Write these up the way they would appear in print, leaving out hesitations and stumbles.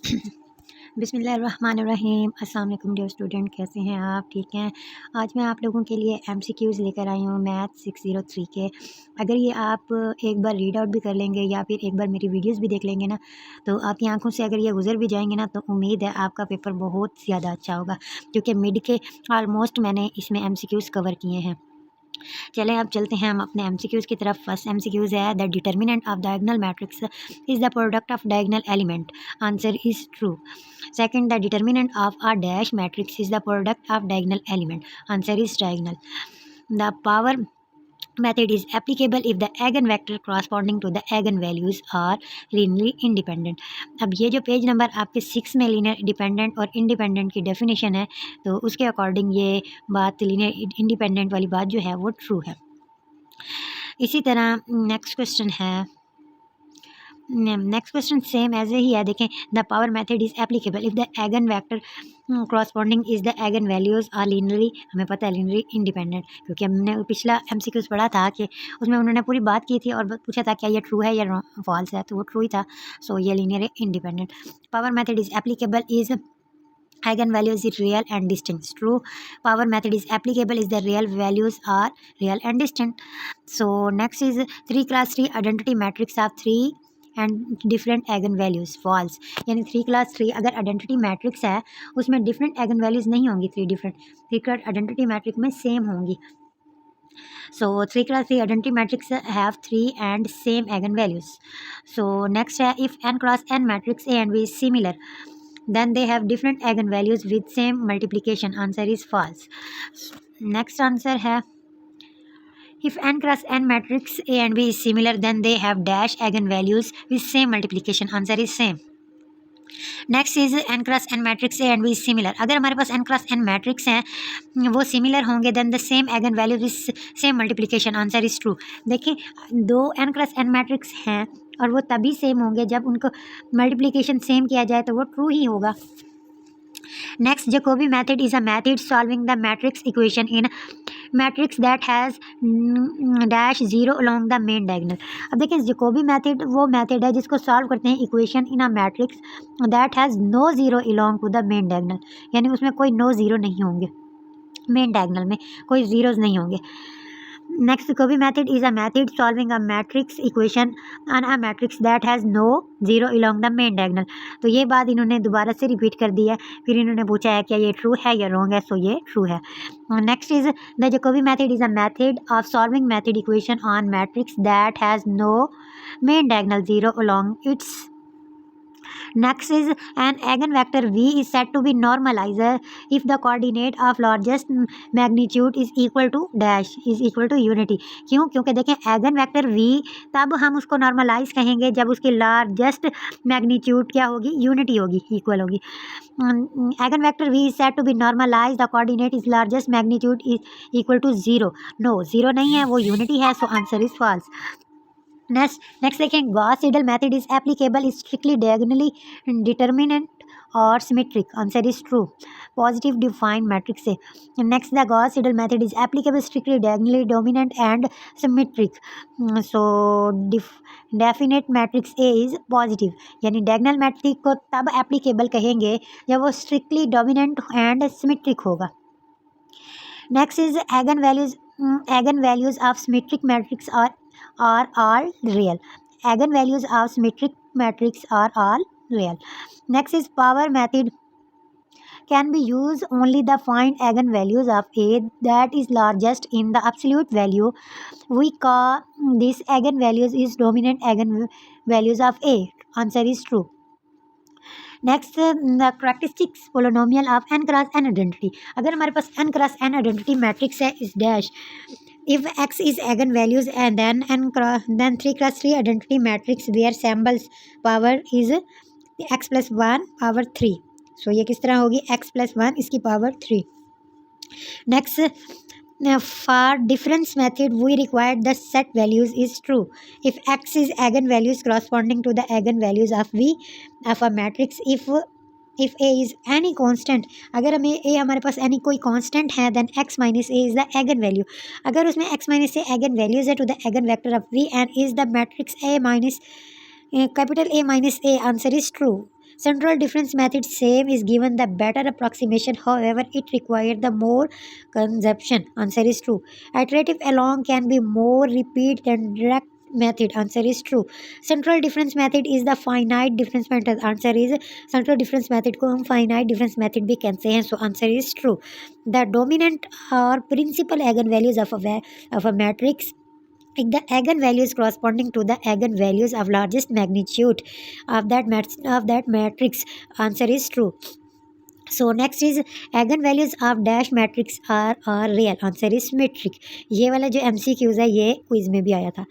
बिस्मिल्लाहिर्रहमानिर्रहीम। अस्सलाम वालेकुम डियर स्टूडेंट, कैसे हैं आप? ठीक हैं। आज मैं आप लोगों के लिए एमसीक्यूज़ लेकर आई हूँ मैथ 603 के। अगर ये आप एक बार रीड आउट भी कर लेंगे या फिर एक बार मेरी वीडियोस भी देख लेंगे ना, तो आपकी आंखों से अगर ये गुजर भी जाएंगे ना, तो उम्मीद है आपका पेपर बहुत ज़्यादा अच्छा होगा, क्योंकि मिड के ऑलमोस्ट मैंने इसमें एमसीक्यूज़ कवर किए हैं। चलें अब चलते हैं हम अपने एमसीक्यूज़ की तरफ। फर्स्ट एमसीक्यूज़ है, the determinant of diagonal matrix is the product of diagonal element. Answer is true. Second, the determinant of a dash matrix is the product of diagonal element. Answer is diagonal. The power method is applicable if the eigenvector corresponding to the eigenvalues are linearly independent। अब ये जो page number आपके 6 में linear dependent और independent की definition है, तो उसके अकॉर्डिंग ये बात लीनियर इंडिपेंडेंट वाली बात जो है वो ट्रू है। इसी तरह नेक्स्ट क्वेश्चन सेम ऐसे ही है। देखें, the power method is applicable if the eigen vector corresponding is the eigen values are linearly, हमें पता है लीनियरली इंडिपेंडेंट, क्योंकि हमने पिछला एमसीक्यूज़ पढ़ा था कि उसमें उन्होंने पूरी बात की थी और पूछा था क्या ये ट्रू है या फॉल्स है, तो वो ट्रू ही था। सो ये linearly independent. Power method is applicable is eigenvalues is real and distinct. True. Power method is applicable is the real values are real and distinct. So next is 3 class 3 identity matrix of 3 and different eigen values. False, यानी 3 class 3 अगर identity matrix है उसमें different eigen values नहीं होंगी। 3 class identity matrix में same होंगी। So 3 class 3 identity matrix have 3 and same eigen values. So next है, if n cross n matrix A and B is similar, then they have different eigenvalues with same multiplication. Answer is false. Next answer है, if n cross n matrix A and B is similar, then they have dash eigenvalues with same multiplication. Answer is same. Next is n cross n matrix A and B similar. अगर हमारे पास n cross n matrix हैं वो similar होंगे, then the same eigen value with same multiplication. Answer is true. देखिए, दो n cross n matrix हैं और वो तभी सेम होंगे जब उनको मल्टीप्लिकेशन सेम किया जाए, तो वो ट्रू ही होगा। Next, Jacobi method is a method solving the matrix equation in matrix that has dash 0 along the main diagonal। अब देखिए, Jacobi method वो method है जिसको सॉल्व करते हैं equation in a matrix that has no 0 along to the main diagonal, यानी उसमें कोई नो ज़ीरो नहीं होंगे, मेन डायगनल में कोई ज़ीरोज़ नहीं होंगे। Next, Jacobi method is a method solving a matrix equation on a matrix that has no 0 along the main diagonal। तो ये बात इन्होंने दोबारा से रिपीट कर दी है, फिर इन्होंने पूछा है क्या ये ट्रू है या रॉन्ग है, सो ये ट्रू है। Next is the Jacobi method is a method of solving matrix equation on matrix that has no main diagonal 0 along its। Next is an eigenvector v is said to be normalizer if the coordinate of largest magnitude is equal to dash is equal to unity। क्यों? क्योंकि देखें, eigenvector v तब हम उसको normalise कहेंगे जब उसकी largest magnitude क्या होगी, यूनिटी होगी, इक्वल होगी। eigenvector v is said to be normalized the coordinate is largest magnitude is equal to 0। No, zero नहीं है, वो यूनिटी है, so answer is false. Next देखें, Gauss Seidel method is applicable is strictly diagonally determinant और symmetric. Answer is true. Positive defined matrix से। Next, the Gauss Seidel method is applicable strictly diagonally dominant and symmetric. So definite matrix A is positive, यानी diagonal matrix को तब applicable कहेंगे जब वो strictly dominant and symmetric होगा। Next is एगन values of symmetric matrix are all real। eigenvalues of symmetric matrix are all real। Next is power method can be used only the find eigenvalues of A that is largest in the absolute value। We call this eigenvalues is dominant eigenvalues of A। Answer is true। Next, the characteristics polynomial of n cross n identity। अगर हमारे पास n cross n identity matrix है इस dash, if x is eigenvalues and then 3 cross 3 identity matrix where samples power is x plus 1 power 3। सो ये किस तरह होगी, x plus 1 इसकी power 3। Next, for difference method we required the set values is true if x is eigenvalues corresponding to the eigenvalues of v of a matrix। if a is any constant, अगर हमें a हमारे पास any कोई constant है, then x minus a is the eigen value। अगर उसमें x minus a eigen values है to the eigen vector of v and is the matrix a minus capital A minus a। Answer is true। Central difference method same is given the better approximation, however it required the more consumption. Answer is true. Iterative along can be more repeat than direct method. Answer is true. Central difference method is the finite difference method. Answer is central difference method को हम finite difference method भी कहते हैं. So answer is true. The dominant or principal eigenvalues of a matrix, like the eigenvalues corresponding to the eigenvalues of largest magnitude of that matrix. Answer is true. So next is eigenvalues of dash matrix are real. Answer is symmetric. ये वाला जो MCQs है ये quiz में भी आया था.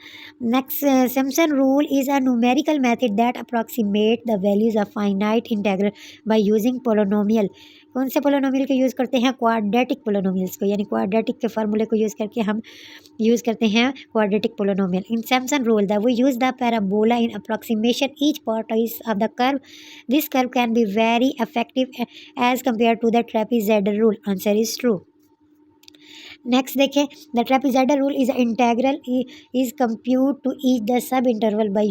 Next, Simpson rule is a numerical method that approximate the values of finite integral by using polynomial. कौन से पोलोनोमियल को यूज़ करते हैं? क्वाड्रेटिक पोलोनोमियल्स को, यानी क्वाड्रेटिक के फार्मूले को यूज़ करके हम यूज़ करते हैं quadratic polynomial. In Simpson rule the we use the parabola in approximation each part of the curve. This curve can be very effective as compare to the trapezoidal rule. Answer is true. Next देखें, the trapezoidal rule is integral is compute to each the sub interval by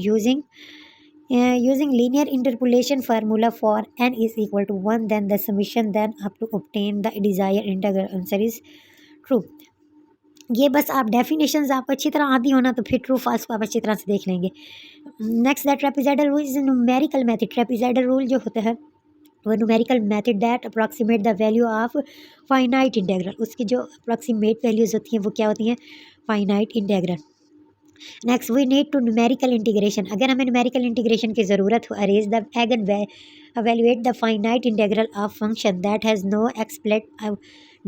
using linear interpolation formula for n is equal to 1, then the summation then up to obtain the desired integral. Answer is true. ये बस आप definitions आपको अच्छी तरह आती हो ना तो फिर ट्रू फॉल्स को आप अच्छी तरह से देख लेंगे. Next, the trapezoidal rule is numerical method. Trapezoidal rule जो होता है वो numerical method that approximate the value of finite integral. उसकी जो अप्रॉक्सीमेट वैल्यूज होती हैं वो क्या होती हैं? Finite integral. Next, we need to numerical integration. अगर हमें न्यूमेरिकल इंटीग्रेशन की ज़रूरत हो, arrange the eigen evaluate the finite integral of function that has no explicit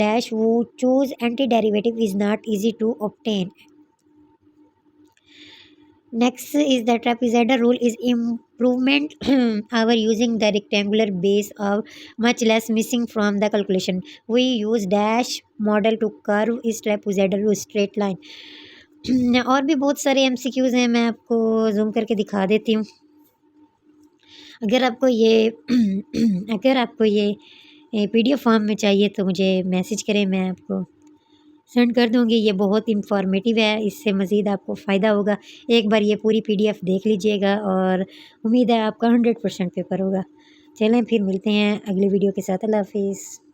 dash who choose antiderivative is not easy to obtain. Next is the trapezoidal rule is improvement over using the rectangular base of much less missing from the calculation. We use dash model to curve is trapezoidal rule straight line. और भी बहुत सारे MCQs हैं, मैं आपको zoom करके दिखा देती हूँ. अगर आपको ये PDF फॉर्म में चाहिए तो मुझे मैसेज करें, मैं आपको सेंड कर दूँगी. ये बहुत इंफॉर्मेटिव है, इससे मज़ीद आपको फ़ायदा होगा. एक बार ये पूरी PDF देख लीजिएगा और उम्मीद है आपका 100% पेपर होगा. चलें फिर मिलते हैं अगली वीडियो के साथ. अल्लाह हाफिज़.